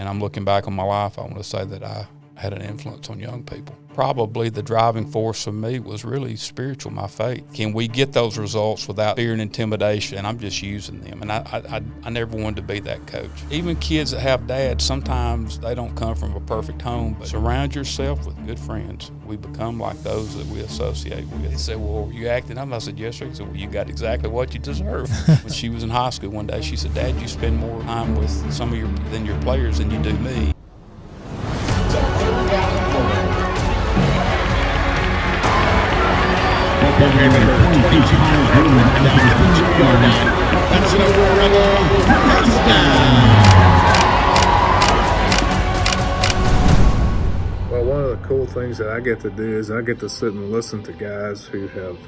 And I'm looking back on my life, I want to say that I had an influence on young people. Probably the driving force for me was really spiritual, my faith. Can we get those results without fear and intimidation? And I'm just using them. And I never wanted to be that coach. Even kids that have dads, sometimes they don't come from a perfect home, but surround yourself with good friends. We become like those that we associate with. They say, well, were you acting up? I said, yes, sir. He said, well, you got exactly what you deserve. When she was in high school one day, she said, Dad, you spend more time with some of your players than you do me. Well, one of the cool things that I get to do is I get to sit and listen to guys who have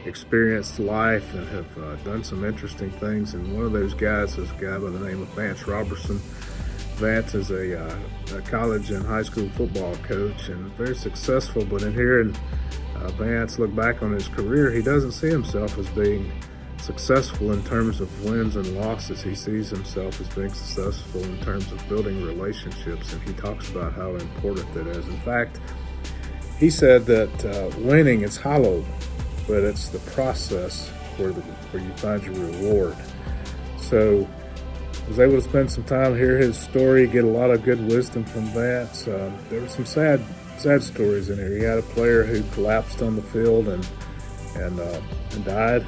experienced life and have done some interesting things. And one of those guys is a guy by the name of Vance Roberson. Vance is a college and high school football coach and very successful, but in hearing Vance look back on his career, he doesn't see himself as being successful in terms of wins and losses. He sees himself as being successful in terms of building relationships, and he talks about how important that is. In fact, he said that winning is hollow, but it's the process where you find your reward. So I was able to spend some time, hear his story, get a lot of good wisdom from Vance. There were some sad stories in here. He had a player who collapsed on the field and died.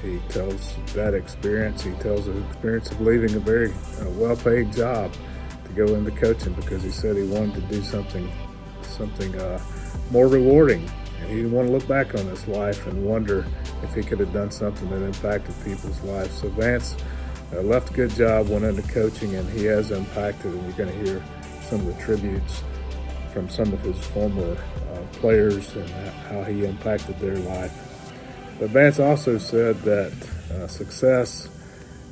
He tells that experience. He tells the experience of leaving a very well-paid job to go into coaching because he said he wanted to do something more rewarding. And he didn't want to look back on his life and wonder if he could have done something that impacted people's lives. So Vance left a good job, went into coaching, and he has impacted, and you're going to hear some of the tributes from some of his former players and how he impacted their life. But Vance also said that success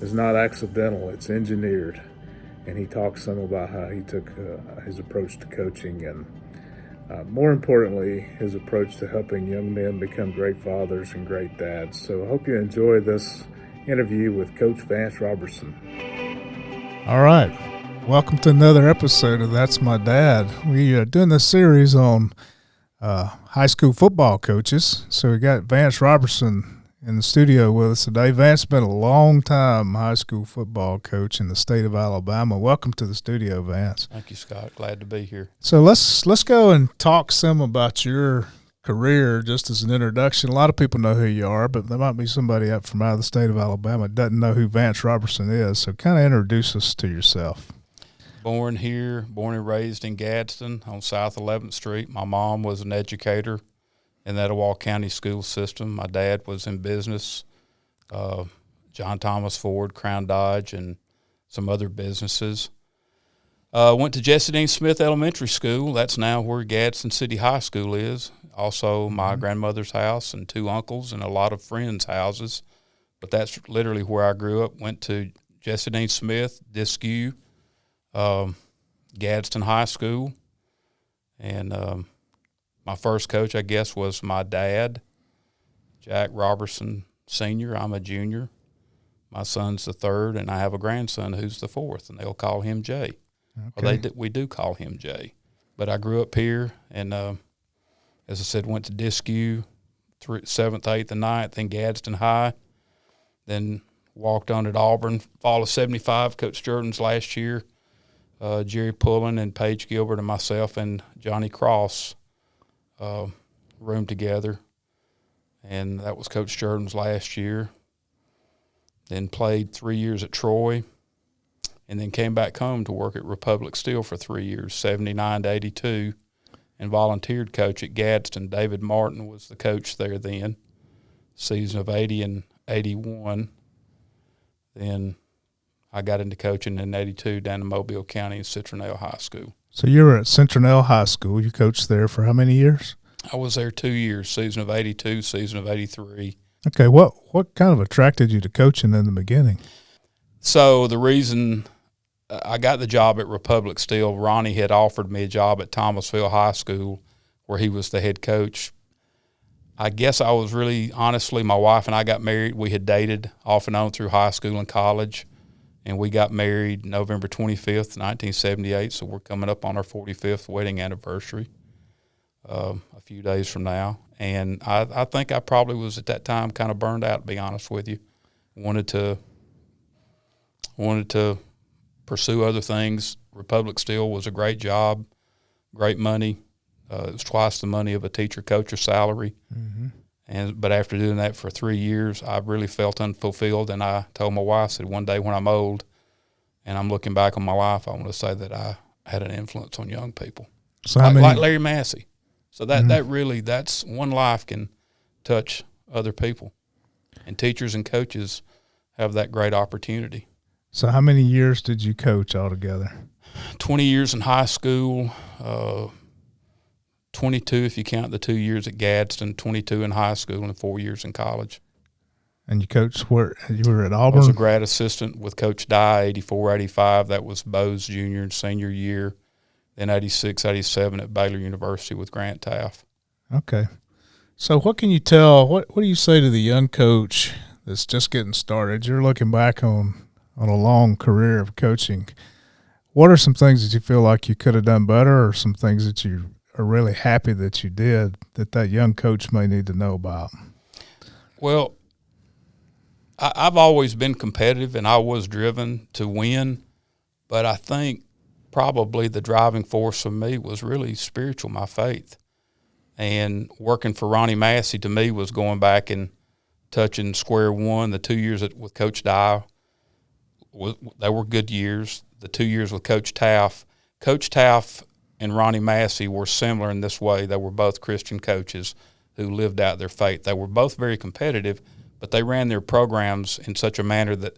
is not accidental, it's engineered. And he talks some about how he took his approach to coaching and more importantly, his approach to helping young men become great fathers and great dads. So I hope you enjoy this interview with Coach Vance Roberson. All right. Welcome to another episode of That's My Dad. We are doing this series on high school football coaches. So we got Vance Roberson in the studio with us today. Vance has been a long time high school football coach in the state of Alabama. Welcome to the studio, Vance. Thank you, Scott. Glad to be here. So let's go and talk some about your career just as an introduction. A lot of people know who you are, but there might be somebody up from out of the state of Alabama that doesn't know who Vance Roberson is. So kind of introduce us to yourself. Born and raised in Gadsden on South 11th Street. My mom was an educator in the Etowah County school system. My dad was in business, John Thomas Ford, Crown Dodge, and some other businesses. Went to Jesse Dean Smith Elementary School. That's now where Gadsden City High School is. Also my grandmother's house and two uncles and a lot of friends' houses. But that's literally where I grew up. Went to Jesse Dean Smith, Disque, Gadsden High School. And my first coach, I guess, was my dad, Jack Roberson Sr. I'm a junior. My son's the third, and I have a grandson who's the fourth, and they'll call him Jay. Okay. Well, we do call him Jay. But I grew up here, and as I said, went to Disque, 7th, 8th, and 9th, then Gadsden High, then walked on at Auburn, fall of 75, Coach Jordan's last year. Jerry Pullen and Paige Gilbert and myself and Johnny Cross roomed together, and that was Coach Jordan's last year. Then played 3 years at Troy, and then came back home to work at Republic Steel for 3 years, 79 to 82, and volunteered coach at Gadsden. David Martin was the coach there then, season of 80 and 81. Then I got into coaching in 82 down in Mobile County in Citronelle High School. So you were at Citronelle High School. You coached there for how many years? I was there 2 years, season of 82, season of 83. Okay, what kind of attracted you to coaching in the beginning? So the reason I got the job at Republic Steel, Ronnie had offered me a job at Thomasville High School where he was the head coach. I guess I was really, honestly, my wife and I got married. We had dated off and on through high school and college. And we got married November 25th, 1978, so we're coming up on our 45th wedding anniversary a few days from now. And I think I probably was at that time kind of burned out, to be honest with you. Wanted to pursue other things. Republic Steel was a great job, great money. It was twice the money of a teacher coach's salary. But after doing that for 3 years, I really felt unfulfilled. And I told my wife, I said, one day when I'm old and I'm looking back on my life, I want to say that I had an influence on young people, So like Larry Massey. So that's one life can touch other people, and teachers and coaches have that great opportunity. So how many years did you coach altogether? 20 years in high school, 22 if you count the 2 years at Gadsden, 22 in high school, and 4 years in college. And you coached where? You were at I Auburn? was a grad assistant with Coach Dye, 84, 85. That was Bo's junior and senior year. Then 86, 87 at Baylor University with Grant Taft. Okay. So what can you tell, what do you say to the young coach that's just getting started? You're looking back on a long career of coaching. What are some things that you feel like you could have done better, or some things that you are really happy that you did that young coach may need to know about? Well, I've always been competitive, and I was driven to win, but I think probably the driving force for me was really spiritual, my faith. And working for Ronnie Massey to me was going back and touching square one. The 2 years with Coach Dye, they were good years. The 2 years with Coach Taft and Ronnie Massey were similar in this way. They were both Christian coaches who lived out their faith. They were both very competitive, but they ran their programs in such a manner that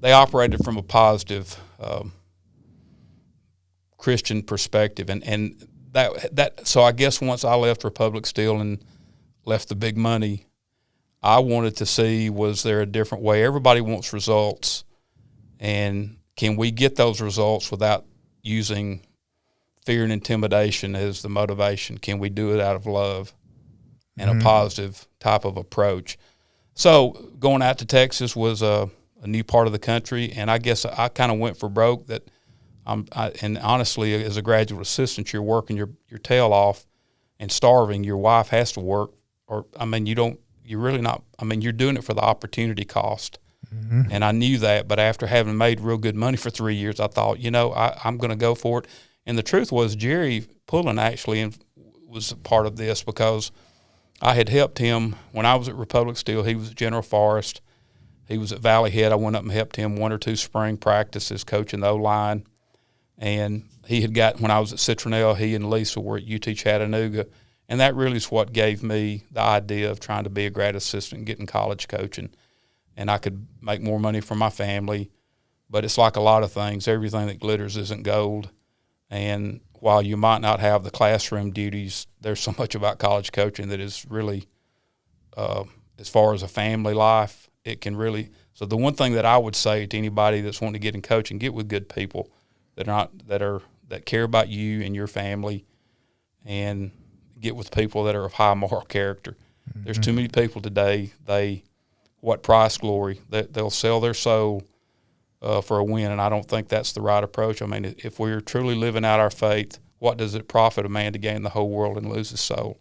they operated from a positive Christian perspective. And that so I guess once I left Republic Steel and left the big money, I wanted to see, was there a different way? Everybody wants results, and can we get those results without using fear and intimidation as the motivation? Can we do it out of love and a positive type of approach? So going out to Texas was a new part of the country, and I guess I kind of went for broke. And honestly, as a graduate assistant, you're working your tail off and starving. Your wife has to work, you're really not. You're doing it for the opportunity cost. And I knew that, but after having made real good money for 3 years, I thought, I'm going to go for it. And the truth was, Jerry Pullen actually was a part of this, because I had helped him when I was at Republic Steel. He was at General Forest. He was at Valley Head. I went up and helped him 1 or 2 spring practices coaching the O-line. And he had got, when I was at Citronelle, he and Lisa were at UT Chattanooga. And that really is what gave me the idea of trying to be a grad assistant and getting college coaching. And I could make more money for my family. But it's like a lot of things. Everything that glitters isn't gold. And while you might not have the classroom duties, there's so much about college coaching that is really, as far as a family life, it can really. So the one thing that I would say to anybody that's wanting to get in coaching, get with good people that care about you and your family, and get with people that are of high moral character. There's too many people today. What price glory? They'll sell their soul for a win, and I don't think that's the right approach. If we're truly living out our faith, what does it profit a man to gain the whole world and lose his soul?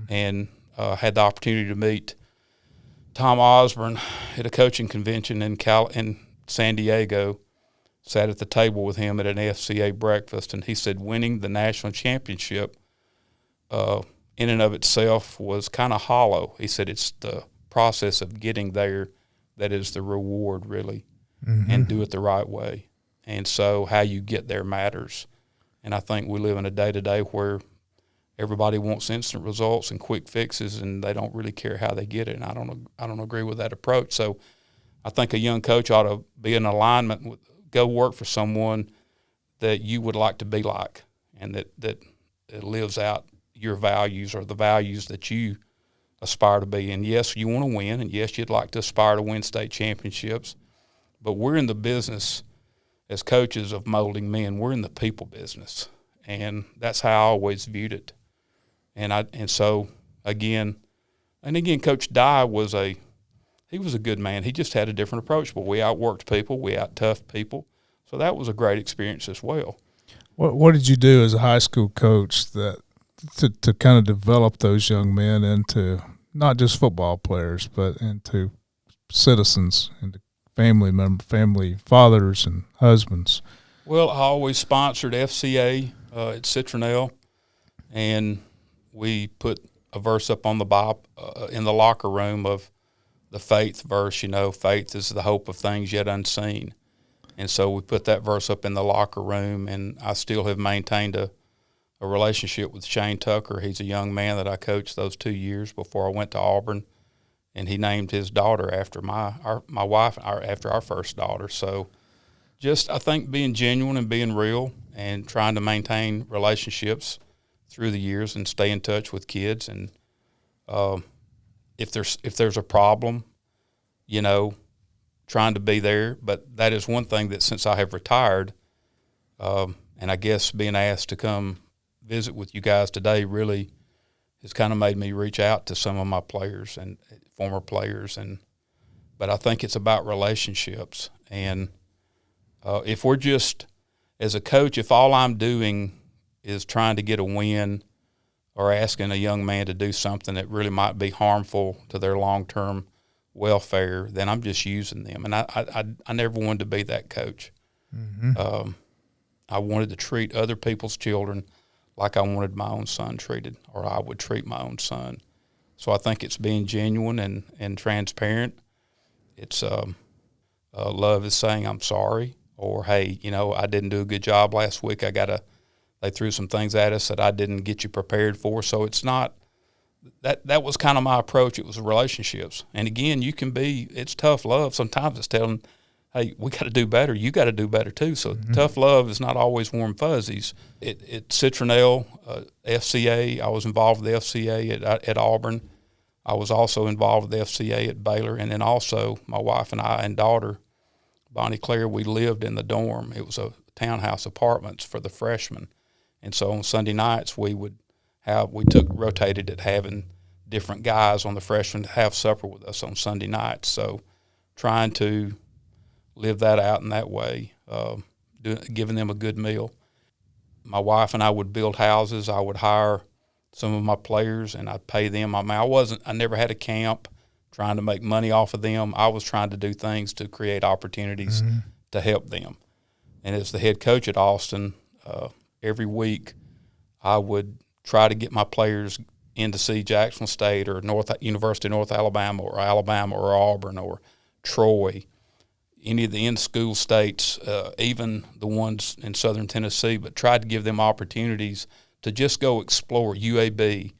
And had the opportunity to meet Tom Osborne at a coaching convention in San Diego. Sat at the table with him at an FCA breakfast, and he said winning the national championship in and of itself was kind of hollow. He said it's the process of getting there that is the reward, really, and do it the right way. And so how you get there matters. And I think we live in a day-to-day where everybody wants instant results and quick fixes, and they don't really care how they get it. And I don't agree with that approach. So I think a young coach ought to be in alignment with, go work for someone that you would like to be like, and that lives out your values, or the values that you aspire to be. And yes, you want to win, and yes, you'd like to aspire to win state championships, but we're in the business as coaches of molding men. We're in the people business, and that's how I always viewed it. And so again, Coach Dye he he was a good man. He just had a different approach, but we outworked people, we out-toughed people. So that was a great experience as well. What did you do as a high school coach that to kind of develop those young men into not just football players, but into citizens, into family fathers and husbands? Well, I always sponsored FCA at Citronelle, and we put a verse up on the Bible in the locker room of the faith verse. Faith is the hope of things yet unseen. And so we put that verse up in the locker room, and I still have maintained a relationship with Shane Tucker. He's a young man that I coached those 2 years before I went to Auburn, and he named his daughter after my wife, after our first daughter. So just I think being genuine and being real and trying to maintain relationships through the years and stay in touch with kids. And if there's a problem, trying to be there. But that is one thing that since I have retired, and I guess being asked to come visit with you guys today really has kind of made me reach out to some of my players and former players. But I think it's about relationships. And if we're just, as a coach, if all I'm doing is trying to get a win or asking a young man to do something that really might be harmful to their long-term welfare, then I'm just using them. And I never wanted to be that coach. Mm-hmm. I wanted to treat other people's children like I wanted my own son treated, or I would treat my own son. So I think it's being genuine and transparent. It's love is saying I'm sorry, or hey, I didn't do a good job last week. They threw some things at us that I didn't get you prepared for. So it's not that was kind of my approach. It was relationships. And again, it's tough love. Sometimes it's telling, hey, we got to do better. You got to do better too. So tough love is not always warm fuzzies. At Citronelle, FCA, I was involved with the FCA at Auburn. I was also involved with the FCA at Baylor. And then also my wife and I and daughter, Bonnie Claire, we lived in the dorm. It was a townhouse apartments for the freshmen. And so on Sunday nights rotated at having different guys on the freshmen to have supper with us on Sunday nights. So trying to live that out in that way, giving them a good meal. My wife and I would build houses. I would hire some of my players and I'd pay them. I never had a camp trying to make money off of them. I was trying to do things to create opportunities to help them. And as the head coach at Austin, every week I would try to get my players in to see Jacksonville State or University of North Alabama or Auburn or Troy, any of the in-school states, even the ones in southern Tennessee, but tried to give them opportunities to just go explore UAB,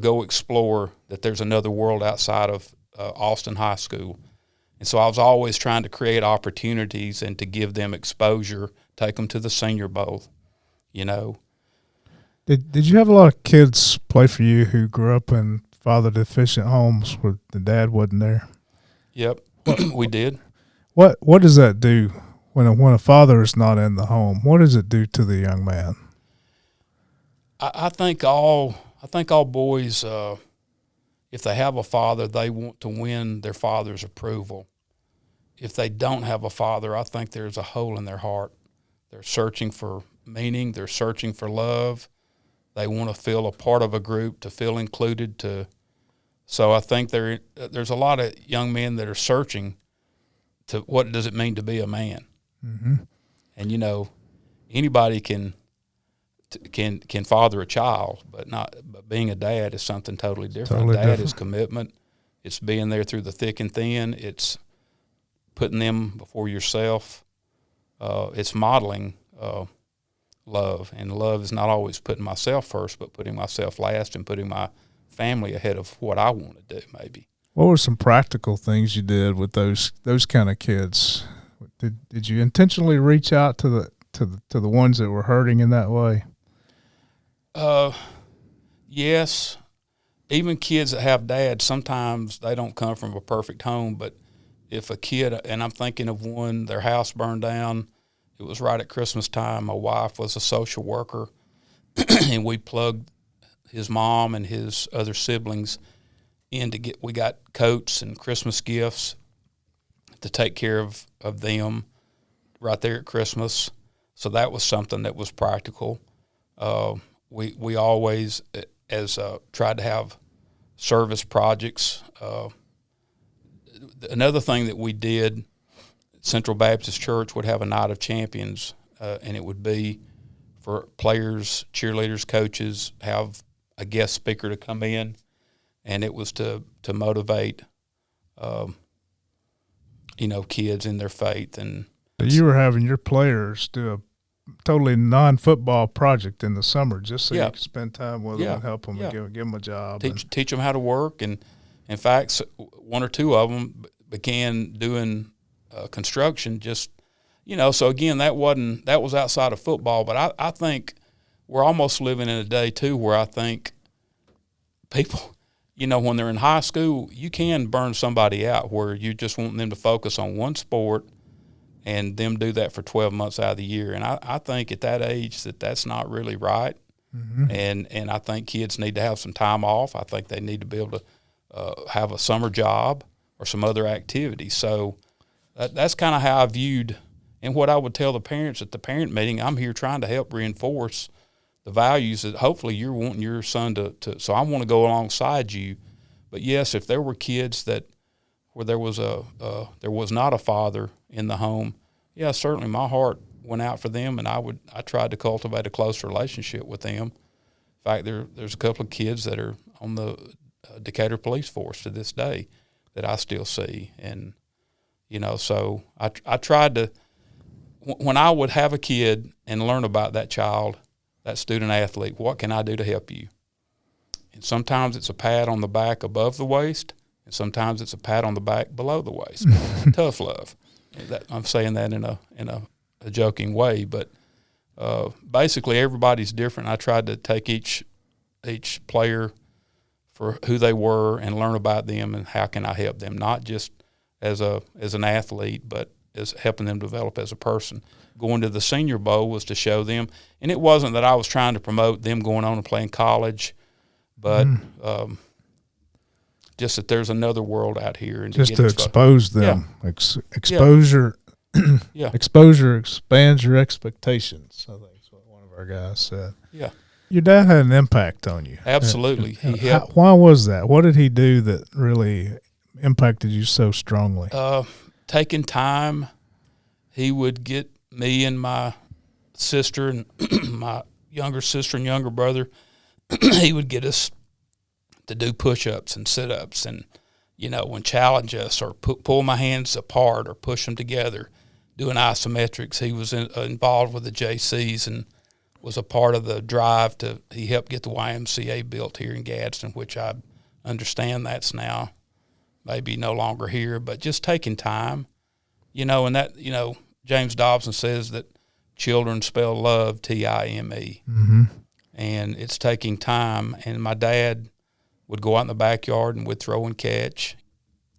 go explore that there's another world outside of Austin High School. And so I was always trying to create opportunities and to give them exposure, take them to the Senior Bowl, Did you have a lot of kids play for you who grew up in father deficient homes where the dad wasn't there? Yep, we did. What does that do when a father is not in the home? What does it do to the young man? I think all boys, if they have a father, they want to win their father's approval. If they don't have a father, I think there's a hole in their heart. They're searching for meaning. They're searching for love. They want to feel a part of a group, to feel included. So I think there's a lot of young men that are searching to what does it mean to be a man. Mm-hmm. And anybody can father a child, but being a dad is something totally different. Dad is commitment. It's being there through the thick and thin. It's putting them before yourself. It's modeling love, and love is not always putting myself first, but putting myself last and putting my family ahead of what I want to do. Maybe. What were some practical things you did with those kind of kids? Did you intentionally reach out to the ones that were hurting in that way? Yes. Even kids that have dads, sometimes they don't come from a perfect home, but if a kid, and I'm thinking of one, their house burned down. It was right at Christmas time. My wife was a social worker, and we plugged his mom and his other siblings we got coats and Christmas gifts to take care of them right there at Christmas. So that was something that was practical. We always tried to have service projects. Another thing that we did, Central Baptist Church would have a night of champions, and it would be for players, cheerleaders, coaches, have a guest speaker to come in, and it was to motivate, kids in their faith. And so you were having your players do a totally non-football project in the summer just so you could spend time with them and help them and give them a job. Teach them how to work. And, in fact, one or two of them began doing construction just, so, again, that was outside of football. But I think we're almost living in a day, too, where I think people – when they're in high school, you can burn somebody out where you just want them to focus on one sport and them do that for 12 months out of the year. And I think at that age that's not really right. Mm-hmm. And I think kids need to have some time off. I think they need to be able to have a summer job or some other activity. So that's kind of how I viewed, and what I would tell the parents at the parent meeting, I'm here trying to help reinforce the values that hopefully you're wanting your son to so I want to go alongside you. But yes, if there were kids where there was not a father in the home, yeah, certainly my heart went out for them, and I tried to cultivate a close relationship with them. In fact, there's a couple of kids that are on the Decatur Police Force to this day that I still see, and so I tried to, when I would have a kid and learn about that child, that student athlete, what can I do to help you? And sometimes it's a pat on the back above the waist, and sometimes it's a pat on the back below the waist. Tough love. I'm saying that in a joking way, but basically everybody's different. I tried to take each player for who they were and learn about them and how can I help them, not just as an athlete, but as helping them develop as a person. Going to the Senior Bowl was to show them, and it wasn't that I was trying to promote them going on and playing college, but just that there's another world out here, and just to expose them. Yeah. Exposure, exposure expands your expectations. I think that's what one of our guys said. Yeah, your dad had an impact on you. Absolutely. He helped. Why was that? What did he do that really impacted you so strongly? Taking time. He would get me and my sister and my younger sister and younger brother, he would get us to do push-ups and sit-ups and, and challenge us or pull my hands apart or push them together, doing isometrics. He was involved with the JCs and was a part of the drive he helped get the YMCA built here in Gadsden, which I understand that's now maybe no longer here, but just taking time, and that, James Dobson says that children spell love Time. Mm-hmm. And it's taking time. And my dad would go out in the backyard and would throw and catch.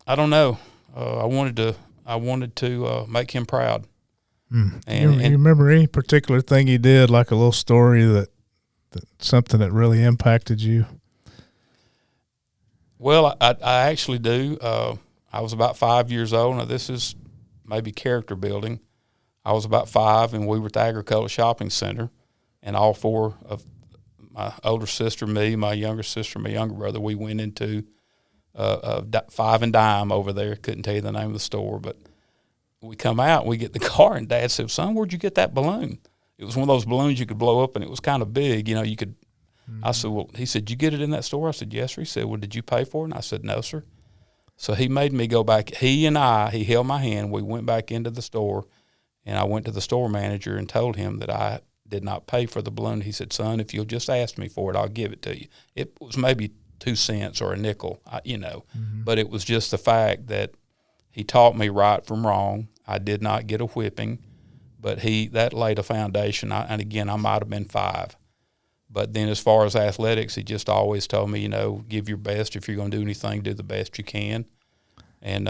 I don't know. I wanted to make him proud. Mm. And you remember any particular thing he did, like a little story that something that really impacted you? Well, I actually do. I was about 5 years old. Now, this is maybe character building. I was about 5, and we were at the Agricultural Shopping Center, and all four of my older sister, me, my younger sister, my younger brother, we went into Five and Dime over there. Couldn't tell you the name of the store, but we come out, and we get in the car, and Dad said, "Son, where'd you get that balloon?" It was one of those balloons you could blow up, and it was kind of big. You could. Mm-hmm. I said, "Well," he said, "Did you get it in that store?" I said, "Yes, sir." He said, "Well, did you pay for it?" And I said, "No, sir." So he made me go back. He held my hand. We went back into the store. And I went to the store manager and told him that I did not pay for the balloon. He said, "Son, if you'll just ask me for it, I'll give it to you." It was maybe 2 cents or a nickel, mm-hmm. But it was just the fact that he taught me right from wrong. I did not get a whipping, but that laid a foundation. And again, I might have been 5. But then as far as athletics, he just always told me, give your best. If you're going to do anything, do the best you can. And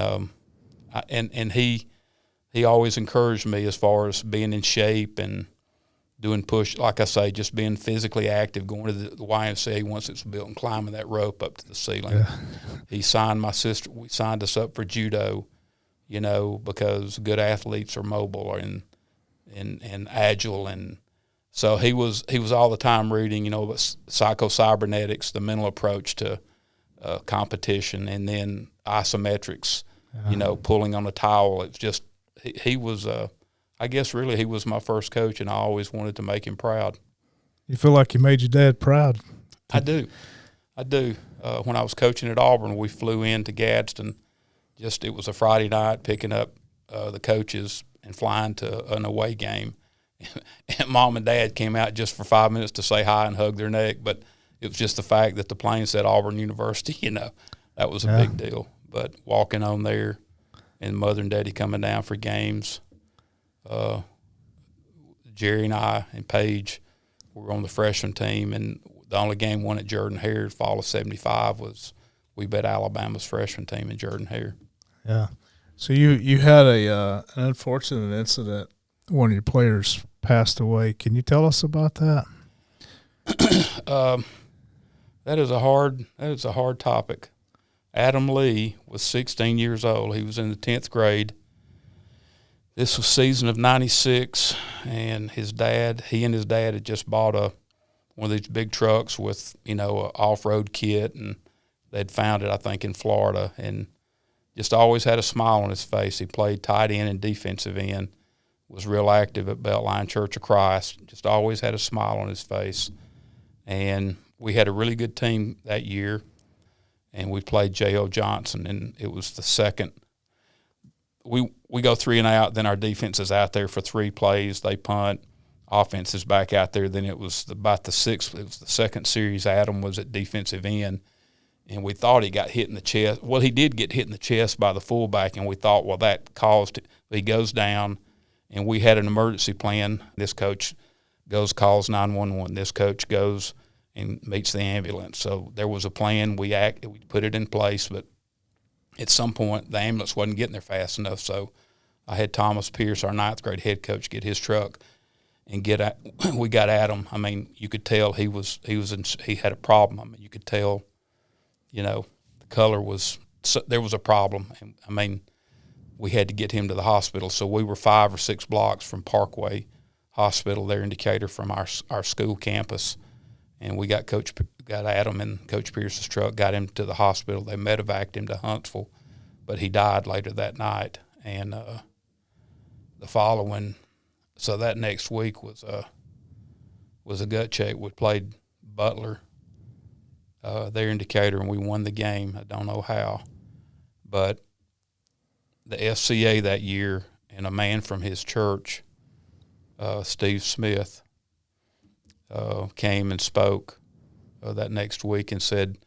he always encouraged me as far as being in shape and doing push, like I say, just being physically active, going to the YMCA once it's built and climbing that rope up to the ceiling. Yeah. He signed we signed us up for judo, because good athletes are mobile and agile. And so he was all the time reading, psycho-cybernetics, the mental approach to competition, and then isometrics, pulling on a towel. It's just, he was, I guess really he was my first coach, and I always wanted to make him proud. You feel like you made your dad proud? I do. When I was coaching at Auburn, we flew into Gadsden. It was a Friday night, picking up the coaches and flying to an away game. And Mom and Dad came out just for 5 minutes to say hi and hug their neck, but it was just the fact that the plane said Auburn University, that was a big deal. But walking on there and Mother and Daddy coming down for games, Jerry and I and Paige were on the freshman team, and the only game won at Jordan-Hare fall of '75 was we bet Alabama's freshman team in Jordan-Hare. Yeah. So you had an unfortunate incident. One of your players passed away. Can you tell us about that? That is a hard topic. Adam Lee was 16 years old. He was in the 10th grade. This was season of '96, and he and his dad had just bought one of these big trucks with, an off-road kit, and they'd found it, I think, in Florida, and just always had a smile on his face. He played tight end and defensive end, was real active at Beltline Church of Christ, just always had a smile on his face. And we had a really good team that year, and we played J.O. Johnson, and it was the second. We go 3 and out, then our defense is out there for 3 plays. They punt, offense is back out there. Then it was about the 6th. It was the second series. Adam was at defensive end, and we thought he got hit in the chest. Well, he did get hit in the chest by the fullback, and we thought, well, that caused it. But he goes down, and we had an emergency plan. This coach calls 911. This coach goes and meets the ambulance. So there was a plan. We put it in place, but at some point the ambulance wasn't getting there fast enough. So I had Thomas Pierce, our 9th grade head coach, get his truck and we got Adam. I mean, you could tell he had a problem. I mean, you could tell, the color there was a problem. And I mean, we had to get him to the hospital. So we were 5 or 6 blocks from Parkway Hospital there in Decatur from our school campus. And we got Adam in Coach Pierce's truck, got him to the hospital. They medevaced him to Huntsville, but he died later that night. And so that next week was a gut check. We played Butler there in Decatur, and we won the game. I don't know how, but the FCA that year and a man from his church, Steve Smith, came and spoke that next week and said,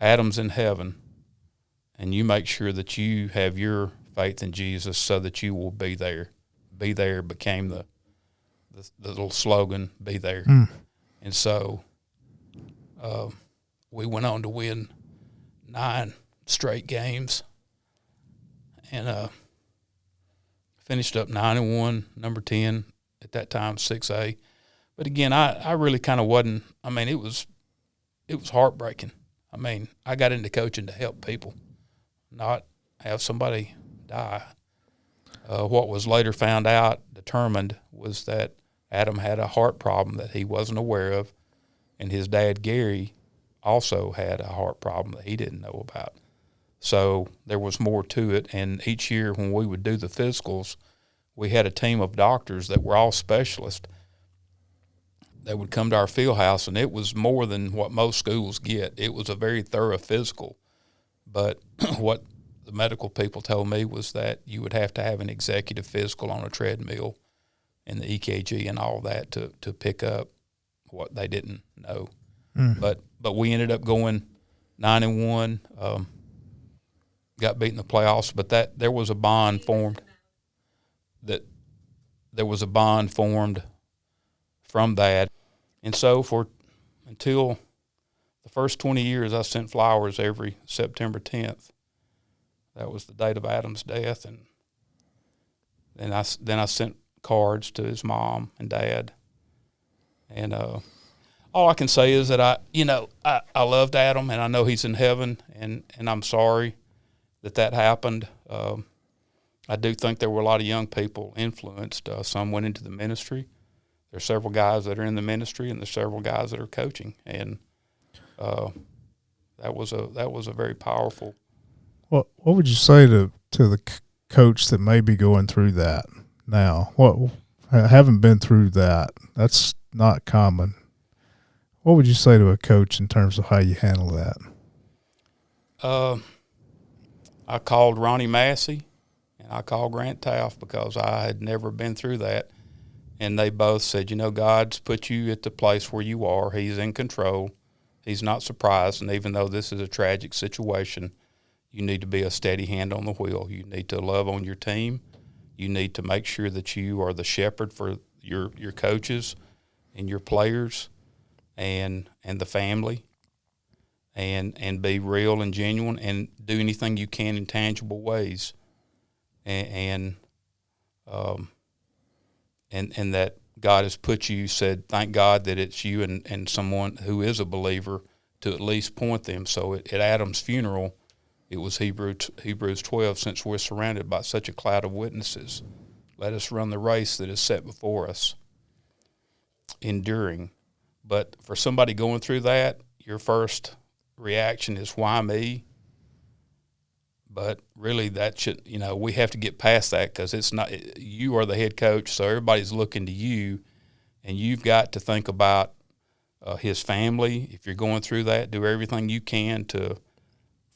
Adam's in heaven, and you make sure that you have your faith in Jesus so that you will be there. Be there became the little slogan, be there. And so we went on to win 9 straight games and finished up 9-1, number 10 at that time, 6A. But again, I really kind of wasn't. I mean, it was heartbreaking. I mean, I got into coaching to help people, not have somebody die. What was later determined was that Adam had a heart problem that he wasn't aware of, and his dad, Gary, also had a heart problem that he didn't know about. So there was more to it, and each year when we would do the physicals, we had a team of doctors that were all specialists that would come to our field house, and it was more than what most schools get. It was a very thorough physical. But what the medical people told me was that you would have to have an executive physical on a treadmill and the EKG and all that to pick up what they didn't know. But we ended up going 9-1, got beat in the playoffs, but that there was a bond formed from that. And so until the first 20 years, I sent flowers every September 10th. That was the date of Adam's death. And then I sent cards to his mom and dad And all I can say is that I loved Adam, and I know he's in heaven, and I'm sorry that happened. I do think there were a lot of young people influenced. Some went into the ministry. There's several guys that are in the ministry, and there's several guys that are coaching, and that was a very powerful. What would you say to the coach that may be going through that now? What I haven't been through that. That's not common. What would you say to a coach in terms of how you handle that? I called Ronnie Massey and I called Grant Taft because I had never been through that. And they both said, God's put you at the place where you are. He's in control. He's not surprised. And even though this is a tragic situation, you need to be a steady hand on the wheel. You need to love on your team. You need to make sure that you are the shepherd for your coaches and your players and the family, and be real and genuine and do anything you can in tangible ways, and that God has put you. Said, thank God that it's you and someone who is a believer to at least point them. So at Adam's funeral, it was Hebrews 12. Since we're surrounded by such a cloud of witnesses, let us run the race that is set before us, enduring. But for somebody going through that, your first reaction is, why me? But really that should, we have to get past that, because it's not, you are the head coach, so everybody's looking to you, and you've got to think about his family. If you're going through that, do everything you can to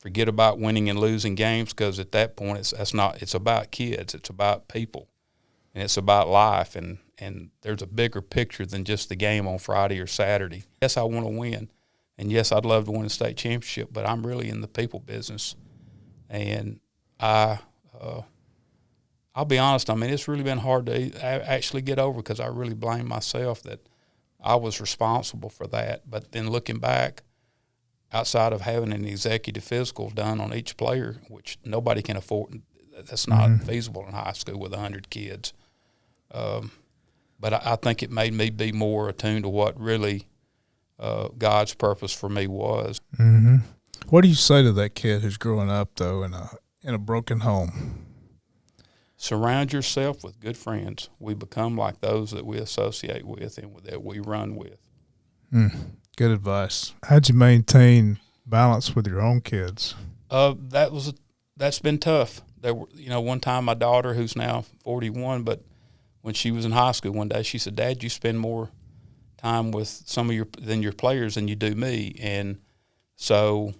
forget about winning and losing games, because at that point it's about kids, it's about people, and it's about life, and there's a bigger picture than just the game on Friday or Saturday. Yes, I want to win, and yes, I'd love to win a state championship, but I'm really in the people business. And I'll be honest, it's really been hard to actually get over, because I really blame myself that I was responsible for that. But then looking back, outside of having an executive physical done on each player, which nobody can afford, that's not feasible in high school with 100 kids. But I think it made me be more attuned to what really God's purpose for me was. Mm-hmm. What do you say to that kid who's growing up, though, in a broken home? Surround yourself with good friends. We become like those that we associate with and that we run with. Good advice. How'd you maintain balance with your own kids? That's been tough. There were, one time my daughter, who's now 41, but when she was in high school one day, she said, "Dad, you spend more time with some of your players than you do me." And so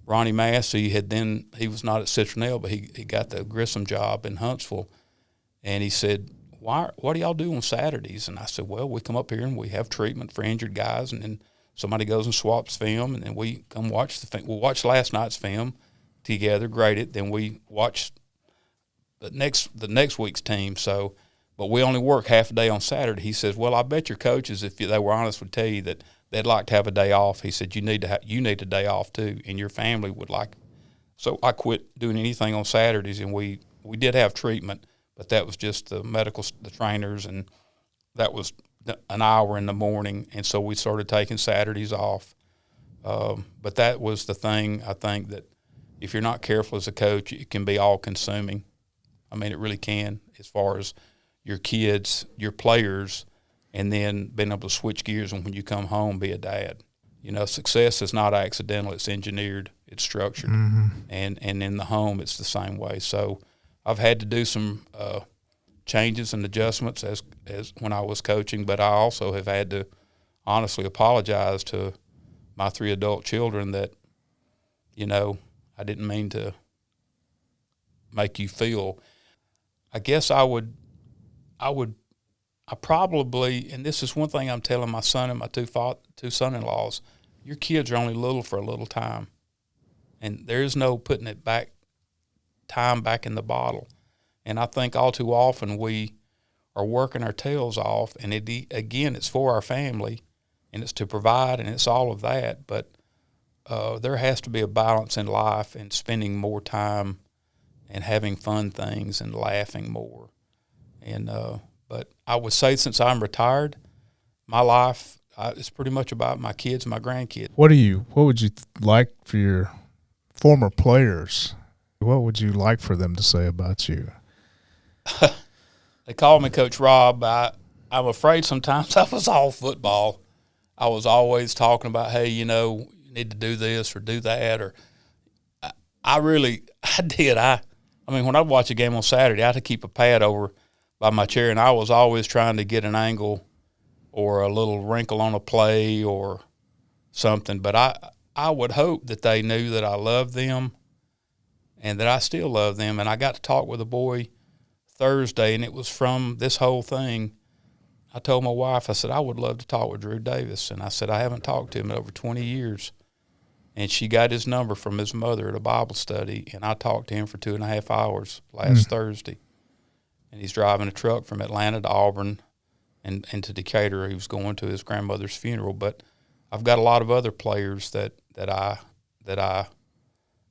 Ronnie Massey he was not at Citronelle, but he got the Grissom job in Huntsville. And he said, what do y'all do on Saturdays? And I said, well, we come up here and we have treatment for injured guys, and then somebody goes and swaps film, and then we come watch the film. We'll watch last night's film together, grade it, then we watch the next week's team. So, but we only work half a day on Saturday. He says, well, I bet your coaches, if they were honest, would tell you that they'd like to have a day off. He said, you need a day off too, and your family would like. So I quit doing anything on Saturdays, and we did have treatment, but that was just the trainers, and that was an hour in the morning, and so we started taking Saturdays off. But that was the thing, I think, that if you're not careful as a coach, it can be all-consuming. It really can, as far as your kids, your players, and then being able to switch gears, and when you come home, be a dad. Success is not accidental. It's engineered. It's structured. Mm-hmm. And in the home, it's the same way. So I've had to do some changes and adjustments as when I was coaching, but I also have had to honestly apologize to my 3 adult children that, I didn't mean to make you feel. I guess I probably, and this is one thing I'm telling my son and my two son-in-laws, your kids are only little for a little time, and there is no putting it back in the bottle. And I think all too often we are working our tails off, and it's for our family, and it's to provide, and it's all of that. But there has to be a balance in life, and spending more time and having fun things and laughing more. And but I would say, since I'm retired, my life is pretty much about my kids and my grandkids. What would you like for your former players? What would you like for them to say about you? They call me Coach Rob. I'm afraid sometimes I was all football. I was always talking about, hey, you need to do this or do that. Or I did. I mean, when I'd watch a game on Saturday, I had to keep a pad over by my chair, and I was always trying to get an angle or a little wrinkle on a play or something. But I would hope that they knew that I loved them and that I still love them. And I got to talk with a boy Thursday, and it was from this whole thing. I told my wife, I said, I would love to talk with Drew Davis. And I said, I haven't talked to him in over 20 years. And she got his number from his mother at a Bible study, and I talked to him for 2.5 hours last Thursday. And he's driving a truck from Atlanta to Auburn and to Decatur. He was going to his grandmother's funeral. But I've got a lot of other players that I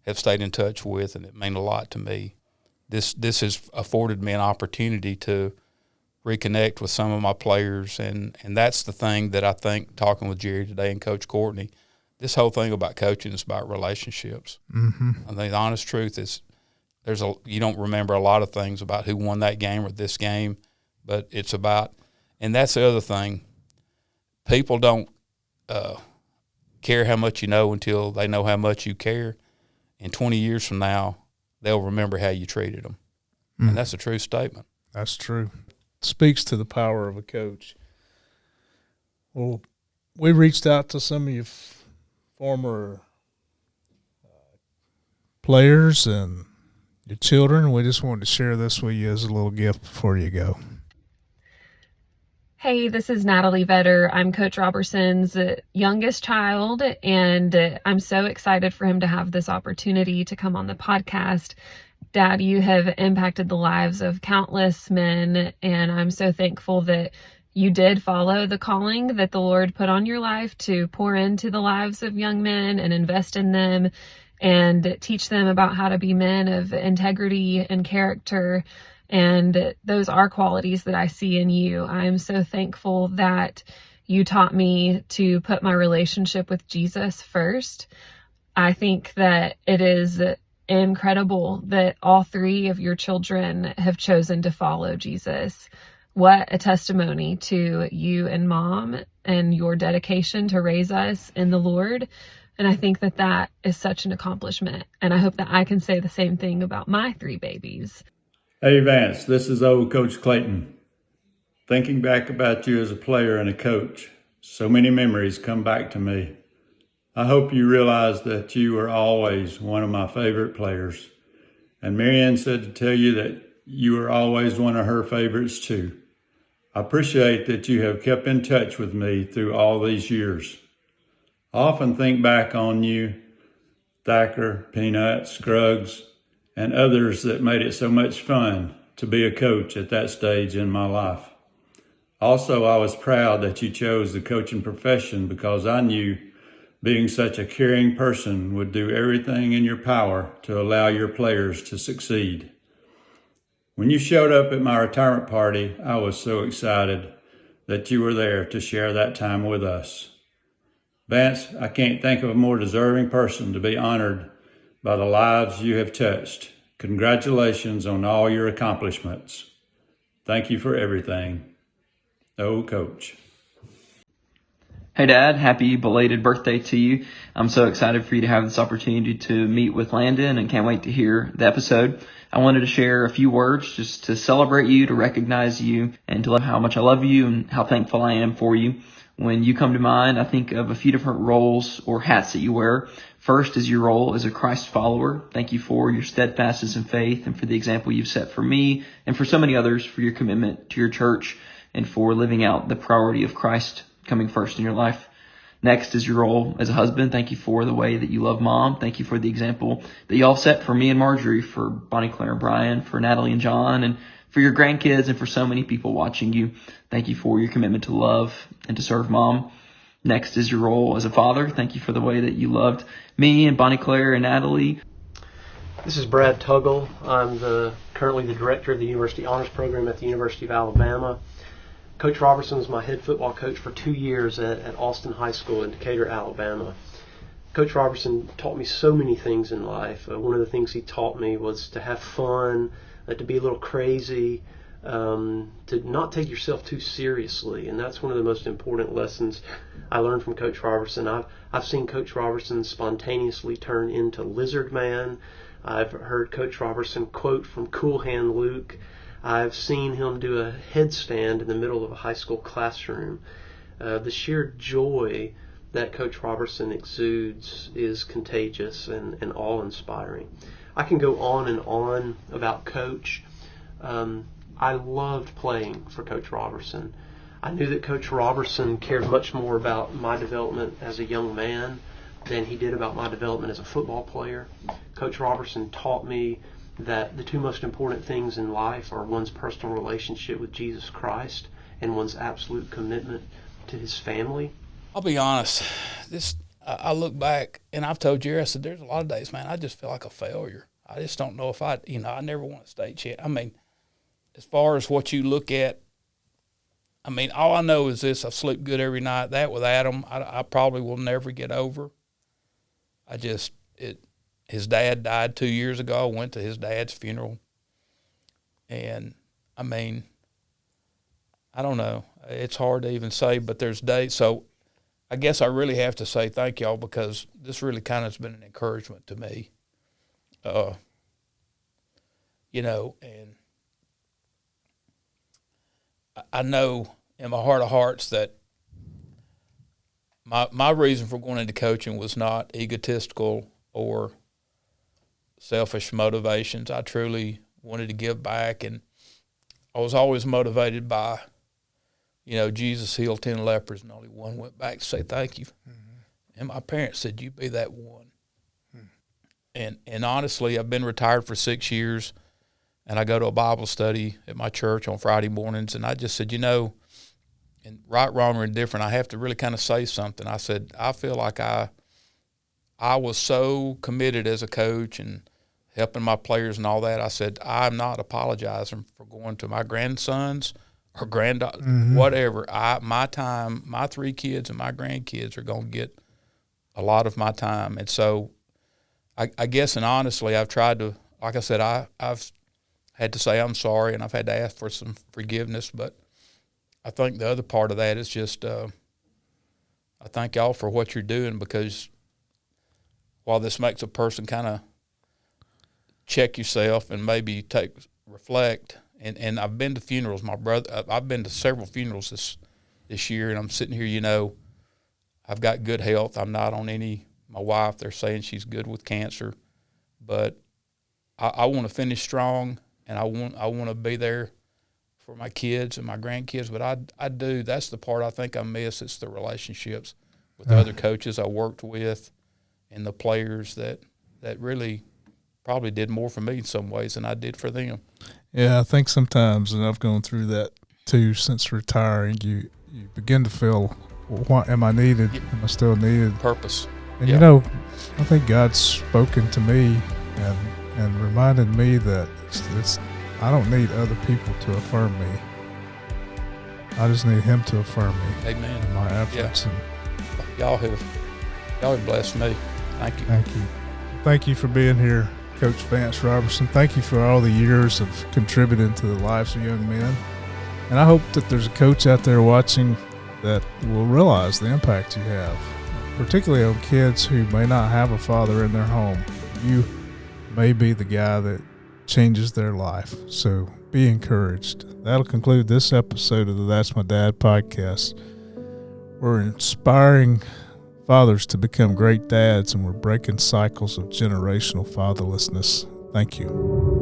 have stayed in touch with, and it mean a lot to me. This has afforded me an opportunity to reconnect with some of my players, and that's the thing that I think, talking with Jerry today and Coach Courtney, this whole thing about coaching is about relationships. Mm-hmm. I think the honest truth is you don't remember a lot of things about who won that game or this game, but it's about, and that's the other thing, people don't care how much you know until they know how much you care. And 20 years from now, they'll remember how you treated them. And that's a true statement. That's true. Speaks to the power of a coach. Well, we reached out to some of your former players and your children. We just wanted to share this with you as a little gift before you go. Hey, this is Natalie Vetter. I'm Coach Roberson's youngest child, and I'm so excited for him to have this opportunity to come on the podcast. Dad, you have impacted the lives of countless men, and I'm so thankful that you did follow the calling that the Lord put on your life to pour into the lives of young men and invest in them and teach them about how to be men of integrity and character. And those are qualities that I see in you. I'm so thankful that you taught me to put my relationship with Jesus first. I think that it is incredible that all three of your children have chosen to follow Jesus. What a testimony to you and Mom and your dedication to raise us in the Lord. And I think that that is such an accomplishment. And I hope that I can say the same thing about my three babies. Hey Vance, this is old Coach Clayton. Thinking back about you as a player and a coach, so many memories come back to me. I hope you realize that you are always one of my favorite players. And Marianne said to tell you that you are always one of her favorites too. I appreciate that you have kept in touch with me through all these years. I often think back on you, Thacker, Peanut, Scruggs, and others that made it so much fun to be a coach at that stage in my life. Also, I was proud that you chose the coaching profession because I knew being such a caring person would do everything in your power to allow your players to succeed. When you showed up at my retirement party, I was so excited that you were there to share that time with us. Vance, I can't think of a more deserving person to be honored by the lives you have touched. Congratulations on all your accomplishments. Thank you for everything. Oh, Coach. Hey Dad, happy belated birthday to you. I'm so excited for you to have this opportunity to meet with Landon and can't wait to hear the episode. I wanted to share a few words just to celebrate you, to recognize you, and to love how much I love you and how thankful I am for you. When you come to mind, I think of a few different roles or hats that you wear. First is your role as a Christ follower. Thank you for your steadfastness in faith and for the example you've set for me and for so many others, for your commitment to your church and for living out the priority of Christ coming first in your life. Next is your role as a husband. Thank you for the way that you love Mom. Thank you for the example that y'all set for me and Marjorie, for Bonnie, Claire, and Brian, for Natalie and John, and for your grandkids and for so many people watching you. Thank you for your commitment to love and to serve Mom. Next is your role as a father. Thank you for the way that you loved me and Bonnie, Claire, and Natalie. This is Brad Tuggle. I'm currently the director of the University Honors Program at the University of Alabama. Coach Roberson was my head football coach for 2 years at Austin High School in Decatur, Alabama. Coach Roberson taught me so many things in life. One of the things he taught me was to have fun, to be a little crazy, to not take yourself too seriously. And that's one of the most important lessons I learned from Coach Roberson. I've seen Coach Roberson spontaneously turn into Lizard Man. I've heard Coach Roberson quote from Cool Hand Luke. I've seen him do a headstand in the middle of a high school classroom. The sheer joy that Coach Roberson exudes is contagious and awe-inspiring. I can go on and on about Coach. I loved playing for Coach Roberson. I knew that Coach Roberson cared much more about my development as a young man than he did about my development as a football player. Coach Roberson taught me that the two most important things in life are one's personal relationship with Jesus Christ and one's absolute commitment to his family. I'll be honest, I look back, and I've told Jerry, I said, there's a lot of days, man, I just feel like a failure. I just don't know if I never won a state champ. I mean, as far as what you look at, I mean, all I know is this: I sleep good every night. That with Adam, I probably will never get over. His dad died 2 years ago. I went to his dad's funeral. And, I mean, I don't know. It's hard to even say, but there's days. So I guess I really have to say thank y'all, because this really kind of has been an encouragement to me. And I know in my heart of hearts that my reason for going into coaching was not egotistical or selfish motivations. I truly wanted to give back, and I was always motivated by, Jesus healed 10 lepers and only one went back to say thank you. Mm-hmm. And my parents said, you be that one. Mm. And honestly, I've been retired for 6 years, and I go to a Bible study at my church on Friday mornings, and I just said, and right, wrong, or indifferent, I have to really kind of say something. I said, I feel like I was so committed as a coach and helping my players and all that. I said, I'm not apologizing for going to my grandsons or granddaughters, whatever. My time, my 3 kids and my grandkids are going to get a lot of my time. And so I guess, and honestly, I've tried to, like I said, I've had to say I'm sorry, and I've had to ask for some forgiveness. But I think the other part of that is just I thank y'all for what you're doing, because while this makes a person kind of check yourself and maybe reflect, and I've been to funerals. I've been to several funerals this year, and I'm sitting here, I've got good health. I'm not on my wife, they're saying she's good with cancer, but I want to finish strong, and I want to be there for my kids and my grandkids, but I do. That's the part I think I miss. It's the relationships with the other coaches I worked with and the players that really probably did more for me in some ways than I did for them. Yeah, I think sometimes, and I've gone through that too since retiring, you begin to feel, what am I needed? Am I still needed? Purpose. And I think God's spoken to me and reminded me that I don't need other people to affirm me. I just need Him to affirm me. Amen. In my efforts. Yeah. Y'all have blessed me. Thank you. Thank you. Thank you for being here, Coach Vance Roberson. Thank you for all the years of contributing to the lives of young men. And I hope that there's a coach out there watching that will realize the impact you have, particularly on kids who may not have a father in their home. You may be the guy that changes their life. So be encouraged. That'll conclude this episode of the That's My Dad podcast. We're inspiring fathers to become great dads, and we're breaking cycles of generational fatherlessness. Thank you.